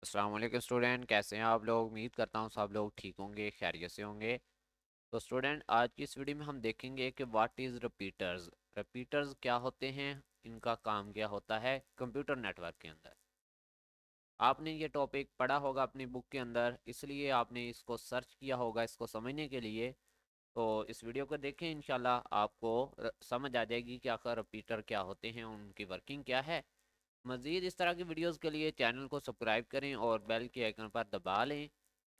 अस्सलाम वालेकुम स्टूडेंट, कैसे हैं आप लोग। उम्मीद करता हूँ सब लोग ठीक होंगे, खैरियत से होंगे। तो स्टूडेंट, आज की इस वीडियो में हम देखेंगे कि व्हाट इज़ रिपीटर्स। रिपीटर्स क्या होते हैं, इनका काम क्या होता है कंप्यूटर नेटवर्क के अंदर। आपने ये टॉपिक पढ़ा होगा अपनी बुक के अंदर, इसलिए आपने इसको सर्च किया होगा इसको समझने के लिए। तो इस वीडियो को देखें, इंशाल्लाह आपको समझ आ जाएगी कि आखिर रिपीटर क्या होते हैं, उनकी वर्किंग क्या है। मज़ीद इस तरह की वीडियोस के लिए चैनल को सब्सक्राइब करें और बेल के आइकन पर दबा लें।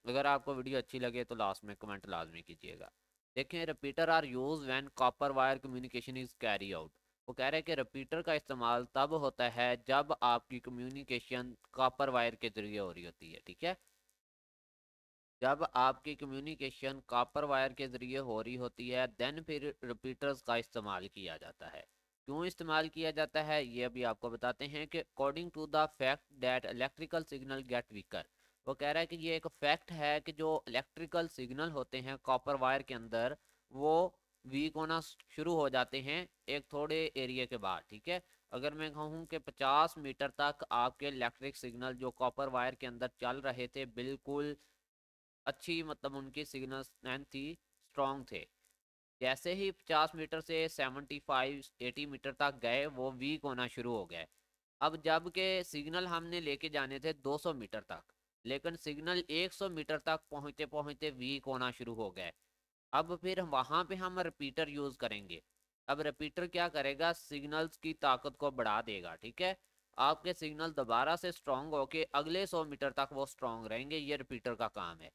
अगर आपको वीडियो अच्छी लगे तो लास्ट में कमेंट लाजमी कीजिएगा। देखें, repeater are use when copper wire communication is carry out. वो कह रहे हैं कि रिपीटर का इस्तेमाल तब होता है जब आपकी कम्युनिकेशन कॉपर वायर के ज़रिए हो रही होती है। ठीक है, जब आपकी कम्युनिकेशन कॉपर वायर के ज़रिए हो रही होती है देन फिर रिपीटर्स का इस्तेमाल किया जाता है। क्यों इस्तेमाल किया जाता है ये अभी आपको बताते हैं कि according to the fact that electrical signal get weaker. वो कह रहा है कि ये एक फैक्ट है कि जो इलेक्ट्रिकल सिग्नल होते हैं कॉपर वायर के अंदर, वो वीक होना शुरू हो जाते हैं एक थोड़े एरिया के बाद। ठीक है, अगर मैं कहूँ कि 50 मीटर तक आपके इलेक्ट्रिक सिग्नल जो कॉपर वायर के अंदर चल रहे थे बिल्कुल अच्छी, मतलब उनकी सिग्नल स्ट्रेंथ थी, स्ट्रॉन्ग थे। जैसे ही 50 मीटर से 75-80 मीटर तक गए वो वीक होना शुरू हो गए। अब जब के सिग्नल हमने लेके जाने थे 200 मीटर तक, लेकिन सिग्नल 100 मीटर तक पहुंचते पहुंचते वीक होना शुरू हो गए। अब फिर वहां पे हम रिपीटर यूज करेंगे। अब रिपीटर क्या करेगा, सिग्नल्स की ताकत को बढ़ा देगा। ठीक है, आपके सिग्नल दोबारा से स्ट्रांग होके अगले 100 मीटर तक वो स्ट्रांग रहेंगे। ये रिपीटर का काम है।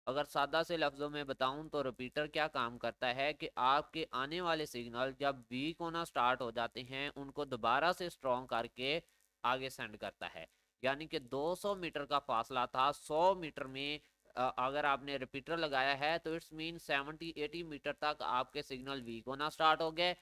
अगर सादा से लफ्ज़ों में बताऊं तो रिपीटर क्या काम करता है कि आपके आने वाले सिग्नल जब वीक होना स्टार्ट हो जाते हैं उनको दोबारा से स्ट्रॉन्ग करके आगे सेंड करता है। यानी कि 200 मीटर का फासला था, 100 मीटर में अगर आपने रिपीटर लगाया है तो इट्स मीन 70-80 मीटर तक आपके सिग्नल वीक होना स्टार्ट हो गए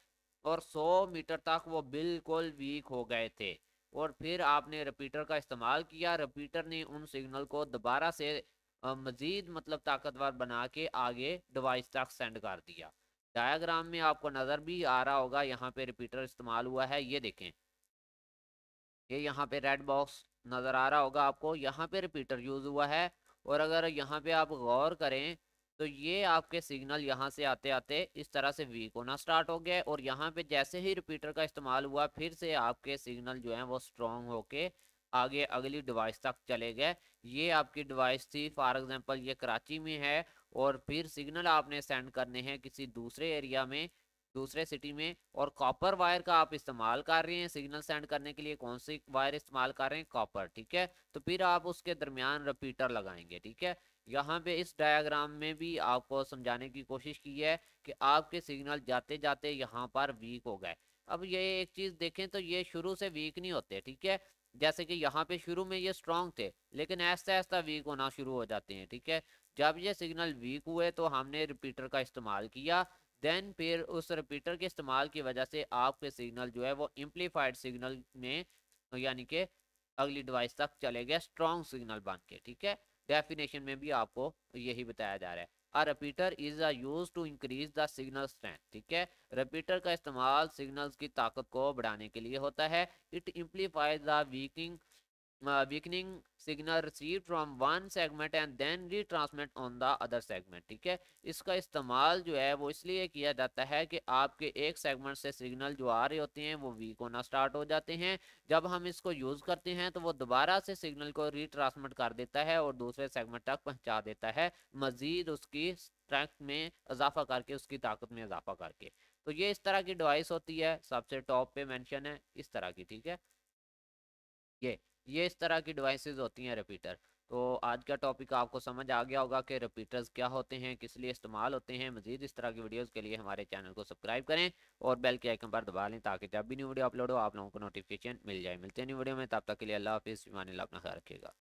और 100 मीटर तक वो बिल्कुल वीक हो गए थे। और फिर आपने रिपीटर का इस्तेमाल किया, रिपीटर ने उन सिग्नल को दोबारा से मजीद मतलब ताकतवर बना के आगे डिवाइस तक सेंड कर दिया। डायग्राम में आपको नज़र भी आ रहा होगा, यहाँ पे रिपीटर इस्तेमाल हुआ है। ये देखें, ये यहाँ पे रेड बॉक्स नज़र आ रहा होगा आपको, यहाँ पे रिपीटर यूज़ हुआ है। और अगर यहाँ पे आप गौर करें तो ये आपके सिग्नल यहाँ से आते आते इस तरह से वीक होना स्टार्ट हो गए और यहाँ पे जैसे ही रिपीटर का इस्तेमाल हुआ फिर से आपके सिग्नल जो हैं वो स्ट्रॉन्ग होके आगे अगली डिवाइस तक चले गए। ये आपकी डिवाइस थी, फॉर एग्जांपल ये कराची में है और फिर सिग्नल आपने सेंड करने हैं किसी दूसरे एरिया में, दूसरे सिटी में, और कॉपर वायर का आप इस्तेमाल कर रहे हैं सिग्नल सेंड करने के लिए। कौन सी वायर इस्तेमाल कर रहे हैं, कॉपर। ठीक है, तो फिर आप उसके दरमियान रिपीटर लगाएंगे। ठीक है, यहाँ पे इस डायग्राम में भी आपको समझाने की कोशिश की है कि आपके सिग्नल जाते जाते यहाँ पर वीक हो गए। अब ये एक चीज़ देखें तो ये शुरू से वीक नहीं होते। ठीक है, जैसे कि यहाँ पे शुरू में ये स्ट्रांग थे लेकिन ऐसा ऐसा वीक होना शुरू हो जाते हैं। ठीक है, जब ये सिग्नल वीक हुए तो हमने रिपीटर का इस्तेमाल किया। देन फिर उस रिपीटर के इस्तेमाल की वजह से आपके सिग्नल जो है वो इम्प्लीफाइड सिग्नल में, यानी कि अगली डिवाइस तक चले गए स्ट्रॉन्ग सिग्नल बन के। ठीक है, डेफिनेशन में भी आपको यही बताया जा रहा है। A repeater is a use to increase the signal strength. ठीक है, रिपीटर का इस्तेमाल सिग्नल्स की ताकत को बढ़ाने के लिए होता है। It amplifies the weakening signal received from one segment and then retransmit on the other segment। ठीक है, इसका इस्तेमाल जो है वो इसलिए किया जाता है कि आपके एक सेगमेंट से सिग्नल जो आ रहे होते हैं वो वीक होना स्टार्ट हो जाते हैं। जब हम इसको यूज़ करते हैं तो वो दोबारा से सिग्नल को रीट्रांसमिट कर देता है और दूसरे सेगमेंट तक पहुंचा देता है, मजीद उसकी स्ट्रेंथ में इजाफा करके, उसकी ताकत में इजाफा करके। तो ये इस तरह की डिवाइस होती है, सबसे टॉप पे मेंशन है इस तरह की। ठीक है, ये ये इस तरह की डिवाइसेस होती हैं रिपीटर। तो आज का टॉपिक आपको समझ आ गया होगा कि रिपीटर्स क्या होते हैं, किस लिए इस्तेमाल होते हैं। मजीद इस तरह की वीडियोस के लिए हमारे चैनल को सब्सक्राइब करें और बेल के आइकन पर दबा लें ताकि जब भी न्यू वीडियो अपलोड हो आप लोगों को नोटिफिकेशन मिल जाए। मिलते हैं न्यू वीडियो में, तब तक के लिए अल्लाह हाफिज़, ईमान अल्लाह, अपना ख्याल रखिएगा।